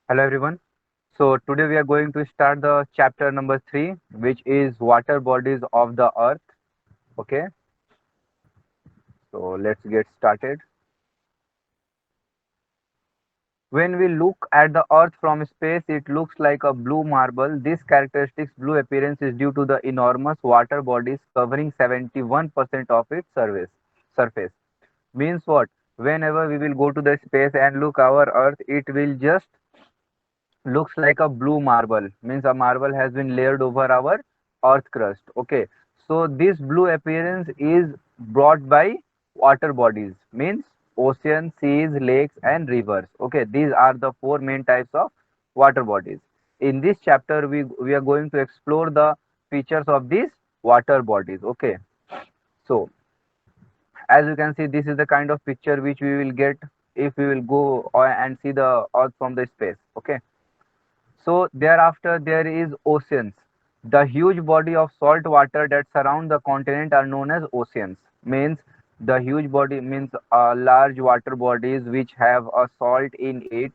Hello everyone. So today we are going to start the chapter number 3, which is water bodies of the earth. Okay, so let's get started. When we look at the earth from space, it looks like a blue marble. This characteristic blue appearance is due to the enormous water bodies covering 71% of its surface. Means what? Whenever we will go to the space and look our earth, it will just looks like a blue marble, means a marble has been layered over our earth crust. Okay, so this blue appearance is brought by water bodies, means ocean, seas, lakes and rivers. Okay, these are the four main types of water bodies. In this chapter we are going to explore the features of these water bodies. Okay, so as you can see, this is the kind of picture which we will get if we will go and see the earth from the space. Okay, so thereafter there is oceans. The huge body of salt water that surround the continent are known as oceans. Means the huge body means large water bodies which have a salt in it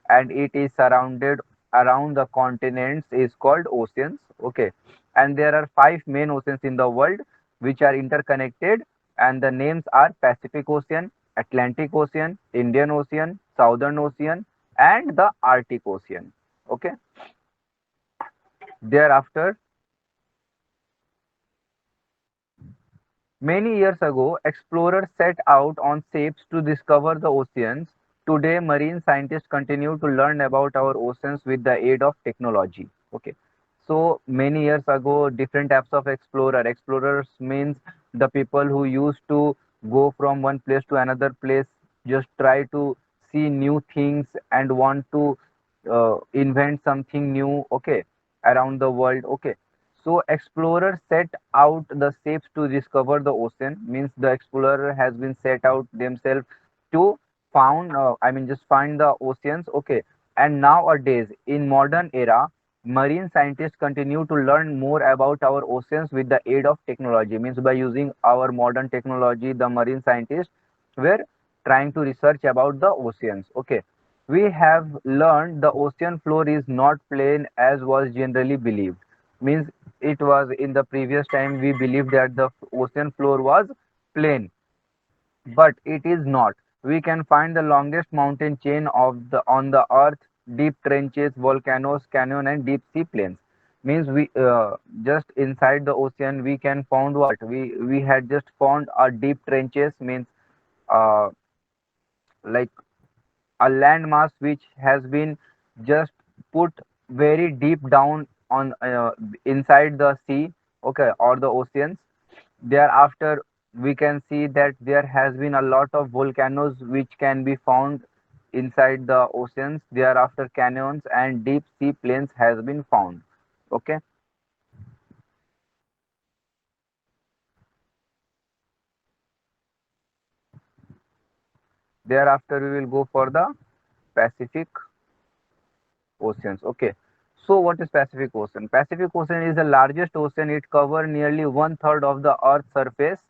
and it is surrounded around the continents is called oceans. Okay. And there are five main oceans in the world which are interconnected, and the names are Pacific Ocean, Atlantic Ocean, Indian Ocean, Southern Ocean and the Arctic Ocean. Okay, thereafter, many years ago, explorers set out on ships to discover the oceans. Today, marine scientists continue to learn about our oceans with the aid of technology. Okay, so many years ago, different types of explorers means the people who used to go from one place to another place, just try to see new things and want to invent something new. Okay, around the world. Okay, so explorers set out the ships to discover the ocean. Means the explorer has been set out themselves to found. Just find the oceans. Okay, and nowadays in modern era, marine scientists continue to learn more about our oceans with the aid of technology. Means by using our modern technology, the marine scientists were trying to research about the oceans. Okay, we have learned the ocean floor is not plain as was generally believed. Means it was in the previous time we believed that the ocean floor was plain, but it is not. We can find the longest mountain chain of the on the earth, deep trenches, volcanoes, canyon and deep sea plains. Means we just inside the ocean we can found what we had just found a deep trenches, means uh, like a landmass which has been just put very deep down on inside the sea. Okay, or the oceans. Thereafter we can see that there has been a lot of volcanoes which can be found inside the oceans. Thereafter canyons and deep sea plains has been found. Okay, thereafter we will go for the Pacific oceans. Okay, so what is Pacific Ocean? Pacific Ocean is the largest ocean. It covers nearly one third of the earth's surface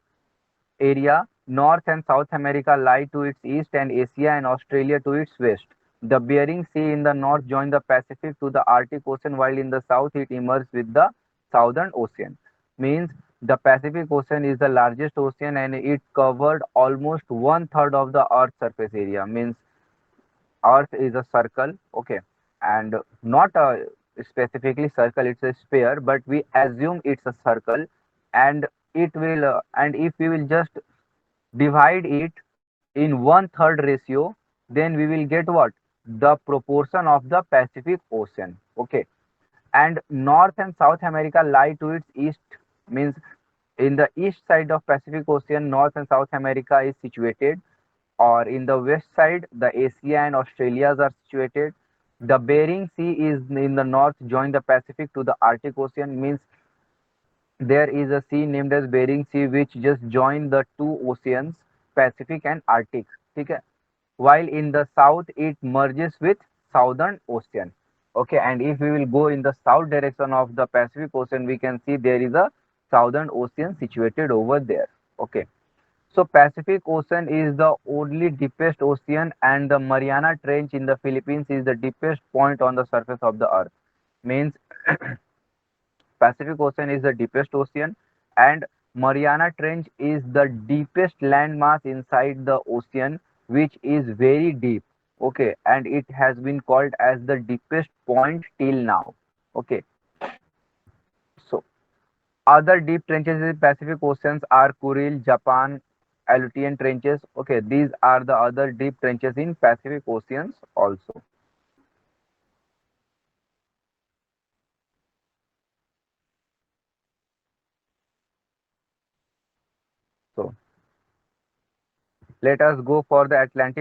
area. North and South America lie to its east and Asia and Australia to its west. The Bering Sea in the north joins the Pacific to the Arctic Ocean, while in the south it emerges with the Southern Ocean. Means the Pacific Ocean is the largest ocean and it covered almost one third of the earth's surface area. Means earth is a circle. Okay, and not a specifically circle, it's a sphere, but we assume it's a circle. And it will and if we will just divide it in one third ratio, then we will get what? The proportion of the Pacific Ocean. Okay, and North and South America lie to its east. Means in the east side of Pacific Ocean, North and South America is situated, or in the west side, the Asia and Australias are situated. The Bering Sea is in the north, join the Pacific to the Arctic Ocean. Means there is a sea named as Bering Sea which just join the two oceans, Pacific and Arctic. Okay, while in the south it merges with Southern Ocean. Okay, and if we will go in the south direction of the Pacific Ocean, we can see there is a Southern Ocean situated over there. Okay, So Pacific Ocean is the only deepest ocean, and the Mariana Trench in the Philippines is the deepest point on the surface of the earth. Means Pacific Ocean is the deepest ocean, and Mariana Trench is the deepest landmass inside the ocean, which is very deep. Okay, and it has been called as the deepest point till now. Okay, so other deep trenches in Pacific Oceans are Kuril, Japan, Aleutian trenches. Okay, these are the other deep trenches in Pacific Oceans also. So let us go for the Atlantic